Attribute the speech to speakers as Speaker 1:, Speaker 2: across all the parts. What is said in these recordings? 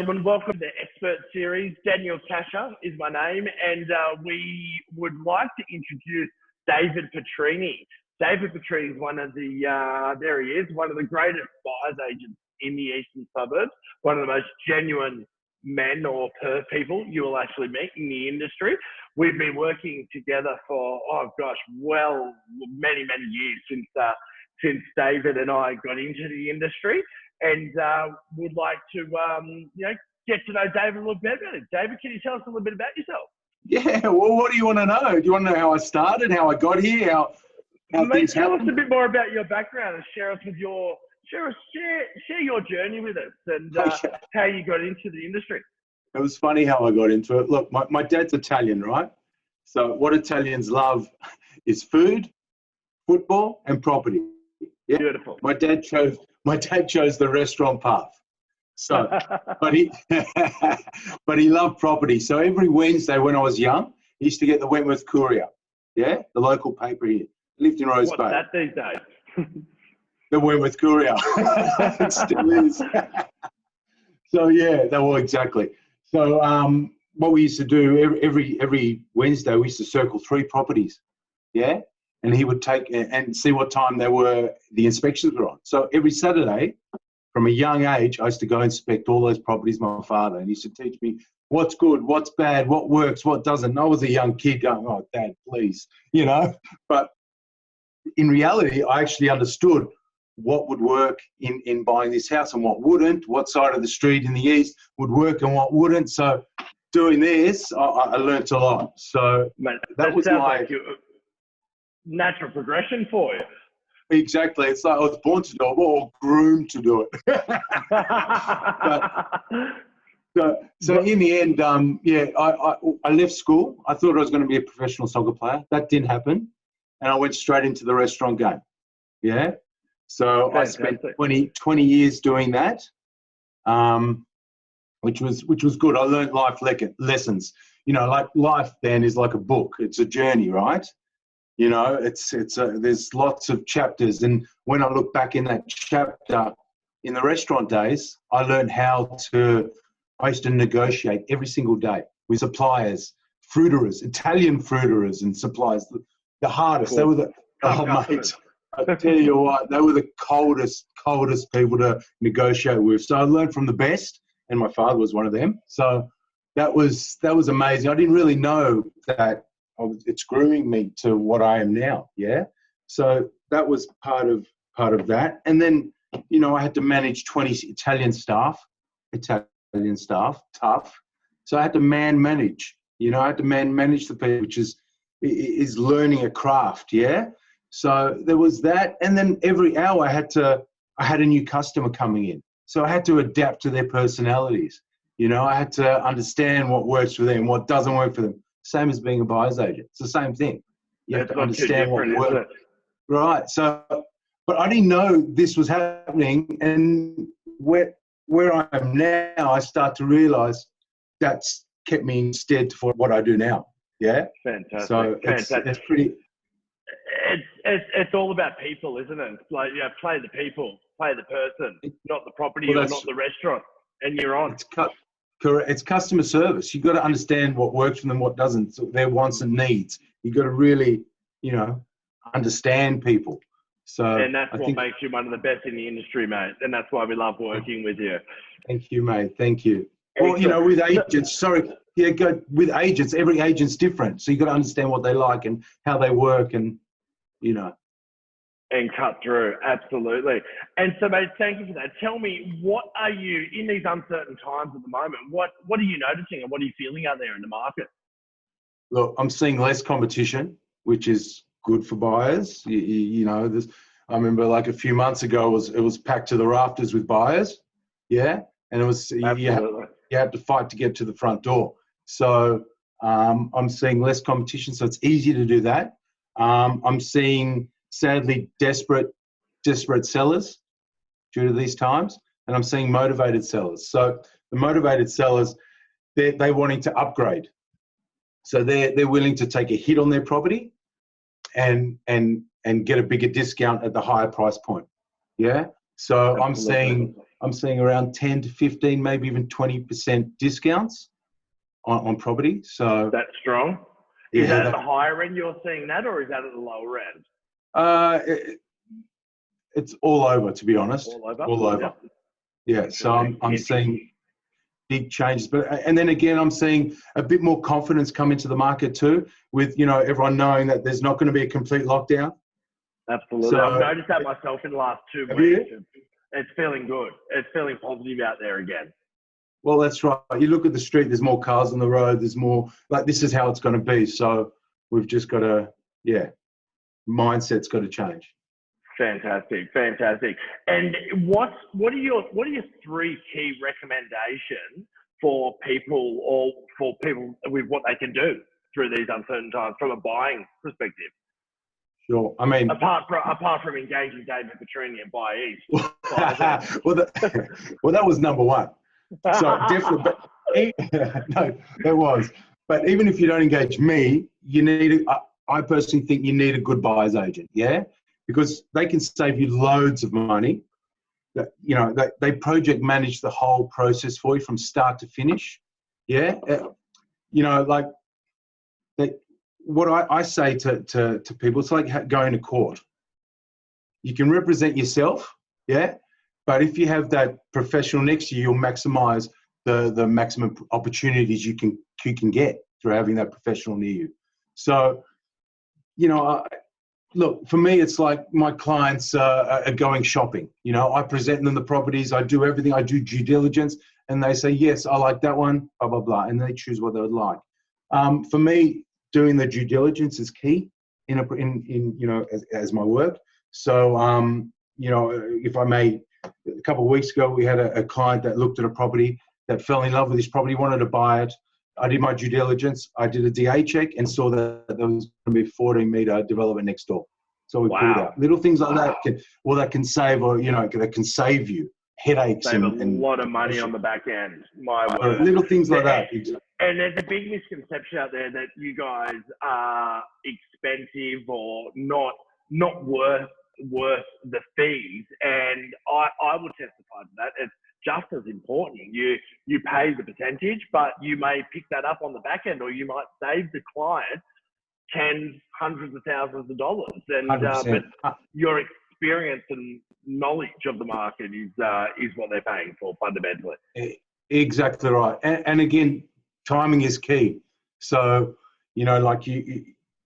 Speaker 1: gentlemen, welcome to the Expert Series. Daniel Casher is my name, and we would like to introduce David Petrini. David Petrini is one of the, there he is, one of the greatest buyer's agents in the eastern suburbs, one of the most genuine men or people you will actually meet in the industry. We've been working together for, many years since David and I got into the industry, and would like to, get to know David a little bit better. David, can you tell us a little bit about yourself?
Speaker 2: Yeah, well, what do you want to know? Do you want to know how I started, how I got here, how
Speaker 1: Mate, tell us a bit more about your background and share your journey with us and how you got into the industry.
Speaker 2: It was funny how I got into it. Look, my dad's Italian, right? So what Italians love is food, football, and property. Yeah?
Speaker 1: Beautiful.
Speaker 2: My dad chose the restaurant path. So, but he loved property. So every Wednesday when I was young, he used to get the Wentworth Courier, yeah, the local paper here. He lived in Rose Bay.
Speaker 1: What's that these days?
Speaker 2: The Wentworth Courier. It still is. So yeah, exactly. So what we used to do every Wednesday, we used to circle 3 properties, yeah, and he would take and see what time the inspections were on. So every Saturday, from a young age, I used to go inspect all those properties, my father, and he used to teach me what's good, what's bad, what works, what doesn't. And I was a young kid going, oh, Dad, please, But in reality, I actually understood what would work in buying this house and what wouldn't, what side of the street in the east would work and what wouldn't. So doing this, I learnt a lot. So
Speaker 1: Mate,
Speaker 2: that was
Speaker 1: like natural progression for you.
Speaker 2: Exactly. It's like I was born to do it or groomed to do it. So in the end, I left school. I thought I was going to be a professional soccer player. That didn't happen. And I went straight into the restaurant game. Yeah. So fantastic. I spent 20 years doing that, which was good. I learned life lessons. Like life then is like a book. It's a journey, right? There's lots of chapters. And when I look back in that chapter in the restaurant days, I learned I used to negotiate every single day with suppliers, fruiterers, Italian fruiterers and suppliers, the hardest. Cool. They were mate, I tell you what, they were the coldest people to negotiate with. So I learned from the best, and my father was one of them. So that was amazing. I didn't really know that it's grooming me to what I am now. Yeah. So that was part of that. And then, I had to manage 20 Italian staff, tough. So I had to manage, I had to manage the people, which is learning a craft. Yeah. So there was that. And then every hour I had a new customer coming in. So I had to adapt to their personalities. I had to understand what works for them, what doesn't work for them. Same as being a buyer's agent. It's the same thing. You have to understand what works. Right. So, but I didn't know this was happening. And where I am now, I start to realize that's kept me instead for what I do now. Yeah.
Speaker 1: Fantastic.
Speaker 2: So it's pretty.
Speaker 1: It's all about people, isn't it? It's like, play the people, play the person, not the property or not the restaurant, and you're on.
Speaker 2: Correct. It's customer service. You've got to understand what works for them, what doesn't, so their wants and needs. You've got to really, understand people. So,
Speaker 1: and that's what makes you one of the best in the industry, mate. And that's why we love working with you.
Speaker 2: Thank you, mate. Thank you. Well, with agents, with agents, every agent's different. So you've got to understand what they like and how they work and,
Speaker 1: And cut through, absolutely. And so, mate, thank you for that. Tell me, what are you, in these uncertain times at the moment, what are you noticing and what are you feeling out there in the market?
Speaker 2: Look, I'm seeing less competition, which is good for buyers. I remember like a few months ago, it was packed to the rafters with buyers. Yeah. And it was, you had to fight to get to the front door. So I'm seeing less competition. So it's easier to do that. I'm seeing, sadly, desperate sellers due to these times, and I'm seeing motivated sellers. So the motivated sellers, they're wanting to upgrade. So they're willing to take a hit on their property and get a bigger discount at the higher price point. Yeah. So
Speaker 1: Absolutely.
Speaker 2: I'm seeing around 10 to 15, maybe even 20% discounts on property. So
Speaker 1: That's strong. Is
Speaker 2: yeah,
Speaker 1: that at the higher end you're seeing that, or is that at the lower end?
Speaker 2: it, it's all over, to be honest.
Speaker 1: All over?
Speaker 2: All over.
Speaker 1: Yep.
Speaker 2: Yeah. So
Speaker 1: Interesting.
Speaker 2: I'm seeing big changes, but and then again, I'm seeing a bit more confidence come into the market too, with everyone knowing that there's not going to be a complete lockdown.
Speaker 1: Absolutely. I've
Speaker 2: So
Speaker 1: noticed that myself in the last 2
Speaker 2: have
Speaker 1: weeks.
Speaker 2: you?
Speaker 1: It's feeling good. It's feeling positive out there again.
Speaker 2: Well, that's right. You look at the street, there's more cars on the road, there's more, like, this is how it's going to be. So we've just got to, mindset's got to change.
Speaker 1: Fantastic, fantastic. And what are your 3 key recommendations for people with what they can do through these uncertain times from a buying perspective?
Speaker 2: Sure. I mean,
Speaker 1: apart from engaging David Petrini and Buy East.
Speaker 2: well, that was number one. So definitely, but no, that was. But even if you don't engage me, I personally think you need a good buyer's agent, because they can save you loads of money. They project manage the whole process for you from start to finish. Like what I say to people, it's like going to court. You can represent yourself, but if you have that professional next to you, you'll maximize the maximum opportunities you can get through having that professional near you. So, look, for me, it's like my clients are going shopping. I present them the properties, I do everything, I do due diligence, and they say, yes, I like that one, blah, blah, blah, and they choose what they would like. For me, doing the due diligence is key as my work. So, if I may, a couple of weeks ago, we had a client that looked at a property, that fell in love with this property, wanted to buy it. I did my due diligence. I did a DA check and saw that there was going to be a 14-meter development next door. So we pulled out. Little things like that can save, that can save you headaches.
Speaker 1: Save a lot of money on the back end. My word.
Speaker 2: Little things like that.
Speaker 1: And there's a big misconception out there that you guys are expensive or not worth the fees. And I will testify to that. It's just as important. You pay the percentage, but you may pick that up on the back end, or you might save the client tens, hundreds of thousands of dollars. And but your experience and knowledge of the market is what they're paying for fundamentally.
Speaker 2: Exactly right. And again, timing is key. So, like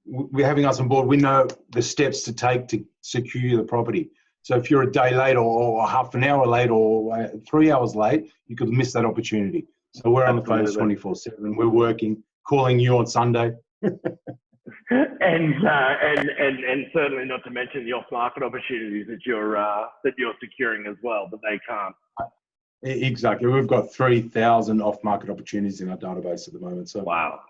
Speaker 2: we're having us on board, we know the steps to take to secure the property. So if you're a day late or half an hour late or 3 hours late, you could miss that opportunity. So we're on the phone 24/7. We're working, calling you on Sunday.
Speaker 1: and certainly not to mention the off-market opportunities that you're securing as well, but they can't.
Speaker 2: Exactly. We've got 3,000 off-market opportunities in our database at the moment. So
Speaker 1: wow,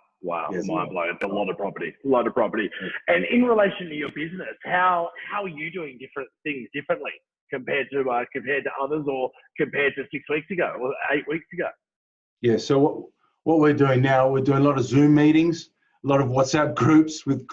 Speaker 2: yes,
Speaker 1: mind blowing. It's a lot of property. Yeah. And in relation to your business, how are you doing different things differently compared to others, or compared to 6 weeks ago or 8 weeks ago?
Speaker 2: Yeah. So what we're doing now, we're doing a lot of Zoom meetings, a lot of WhatsApp groups with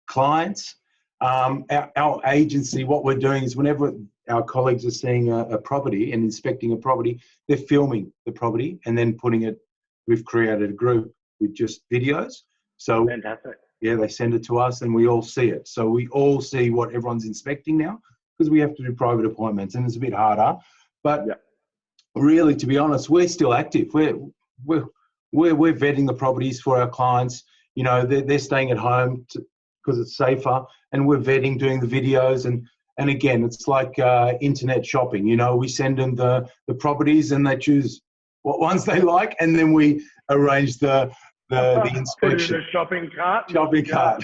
Speaker 2: clients. Our agency, what we're doing is whenever our colleagues are seeing a property and inspecting a property, they're filming the property and then putting it. We've created a group with just videos. So
Speaker 1: fantastic.
Speaker 2: Yeah, they send it to us and we all see it. So we all see what everyone's inspecting now, because we have to do private appointments and it's a bit harder. But really, to be honest, we're still active. We're vetting the properties for our clients. They're staying at home because it's safer, and we're vetting, doing the videos, and again, it's like internet shopping. We send them the properties and they choose what ones they like, and then we arrange the inspection.
Speaker 1: Put it in a shopping cart.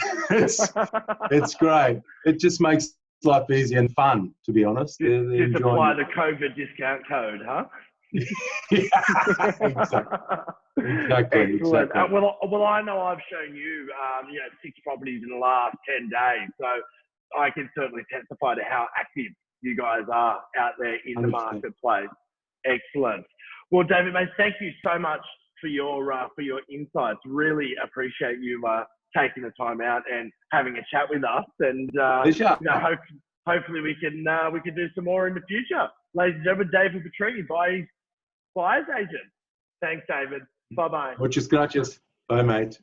Speaker 2: It's great. It just makes life easy and fun, to be honest.
Speaker 1: Just apply the COVID discount code, huh?
Speaker 2: Exactly.
Speaker 1: Well, I know I've shown you, 6 properties in the last 10 days, so I can certainly testify to how active you guys are out there in the marketplace. Excellent. Well, David, mate, thank you so much for your insights. Really appreciate you taking the time out and having a chat with us. And hopefully we can do some more in the future. Ladies and gentlemen, David Petrini, buyer's agent. Thanks, David. Bye-bye.
Speaker 2: Muchas gracias. Bye, mate.